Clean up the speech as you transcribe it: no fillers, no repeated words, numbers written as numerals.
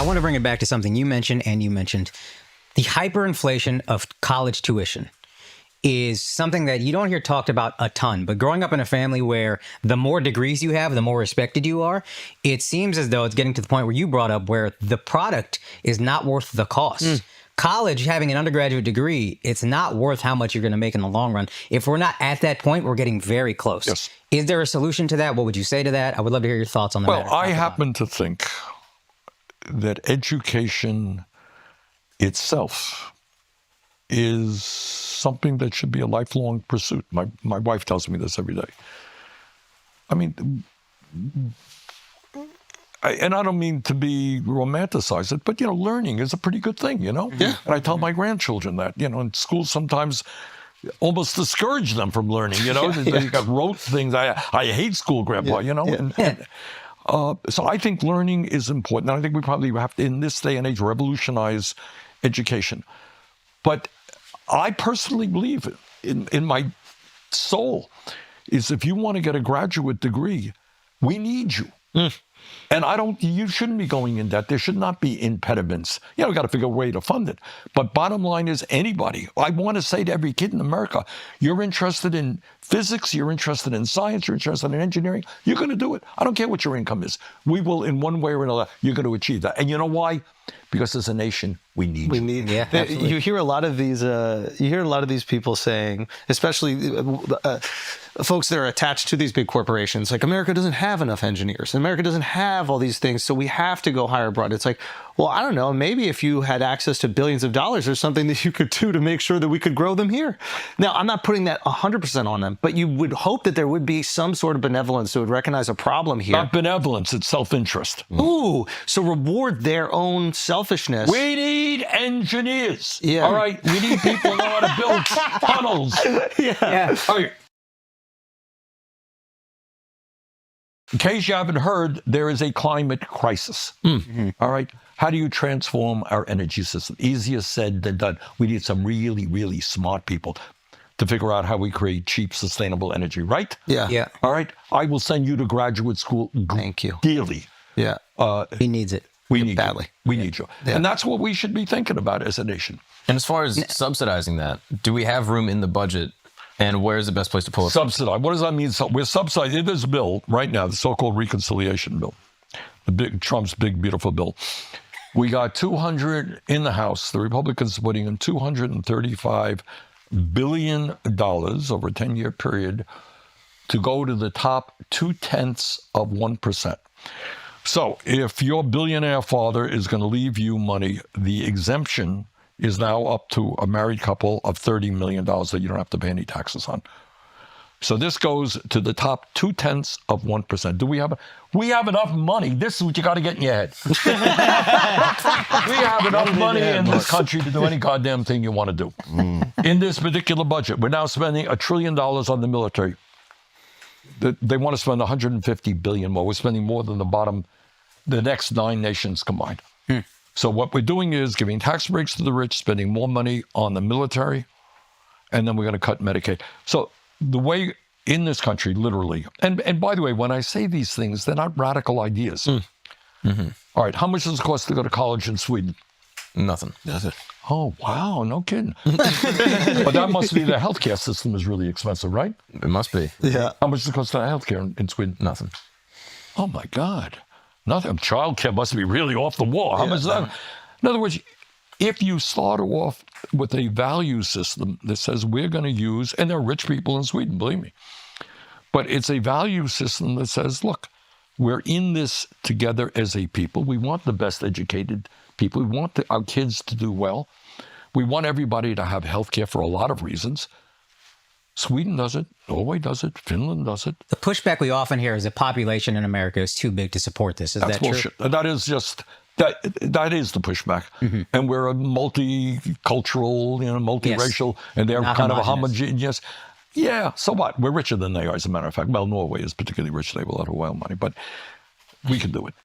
want to bring it back to something you mentioned, and you mentioned the hyperinflation of college tuition is something that you don't hear talked about a ton. But growing up in a family where the more degrees you have, the more respected you are, it seems as though it's getting to the point where you brought up where the product is not worth the cost. College, having an undergraduate degree, it's not worth how much you're going to make in the long run. If we're not at that point, we're getting very close. Yes. Is there a solution to that? What would you say to that? I would love to hear your thoughts on that. Well, I happen to think that education itself is something that should be a lifelong pursuit. My wife tells me this every day. I mean, and I don't mean to be romanticize it, but, learning is a pretty good thing, Yeah. And I tell my grandchildren that, in school sometimes almost discourage them from learning, They got rote things. I hate school, Grandpa, So I think learning is important. And I think we probably have to, in this day and age, revolutionize education. But I personally believe in my soul is if you want to get a graduate degree, we need you. And you shouldn't be going in debt. There should not be impediments. We got to figure a way to fund it. But bottom line is anybody, I want to say to every kid in America, you're interested in physics, you're interested in science, you're interested in engineering, you're going to do it. I don't care what your income is. We will, in one way or another, you're going to achieve that. And you know why? Because as a nation, we need you. You hear a lot of these people saying, especially folks that are attached to these big corporations, like America doesn't have enough engineers. America doesn't have all these things, so we have to go hire abroad. It's like, well, I don't know. Maybe if you had access to billions of dollars, there's something that you could do to make sure that we could grow them here. Now, I'm not putting that 100% on them, but you would hope that there would be some sort of benevolence that would recognize a problem here. Not benevolence, it's self-interest. Ooh, so reward their own selfishness. We need engineers. Yeah. All right. We need people who know how to build tunnels. Yeah. All right. In case you haven't heard, there is a climate crisis. All right. How do you transform our energy system? Easier said than done. We need some really, really smart people to figure out how we create cheap, sustainable energy, right? Yeah. All right. I will send you to graduate school. Thank you. Dearly. Yeah. He needs it. We need badly. You. We need you. Yeah. And that's what we should be thinking about as a nation. And as far as subsidizing that, do we have room in the budget? And where's the best place to pull it? Subsidize. What does that mean? So we're subsidizing this bill right now, the so-called reconciliation bill, Trump's big, beautiful bill. We got 200 in the House. The Republicans are putting in $235 billion over a 10-year period to go to the top 0.2%. So if your billionaire father is going to leave you money, the exemption is now up to a married couple of $30 million that you don't have to pay any taxes on. So this goes to the top 0.2%. Do we have enough money? This is what you got to get in your head. We have enough money in this country to do any goddamn thing you want to do. In this particular budget, we're now spending $1 trillion on the military. They want to spend $150 billion more. We're spending more than the next 9 nations combined. So what we're doing is giving tax breaks to the rich, spending more money on the military, and then we're going to cut Medicaid. So the way in this country, literally, and by the way, when I say these things, they're not radical ideas. All right, how much does it cost to go to college in Sweden? Nothing. Oh, wow, no kidding. But that must be the healthcare system is really expensive, right? It must be. Yeah. How much does it cost to have healthcare in Sweden? Nothing. Oh, my God. Nothing. Childcare must be really off the wall. How much is that? In other words, if you start off with a value system that says we're going to use, and there are rich people in Sweden, believe me, but it's a value system that says, look, we're in this together as a people. We want the best educated people. We want our kids to do well. We want everybody to have health care for a lot of reasons. Sweden does it. Norway does it. Finland does it. The pushback we often hear is the population in America is too big to support this. Is that bullshit. True? That is just, that is the pushback. And we're a multicultural, multiracial, and they're Not kind of a homogenous. homogeneous. Yeah, so what? We're richer than they are, as a matter of fact. Well, Norway is particularly rich. They have a lot of oil money, but we can do it.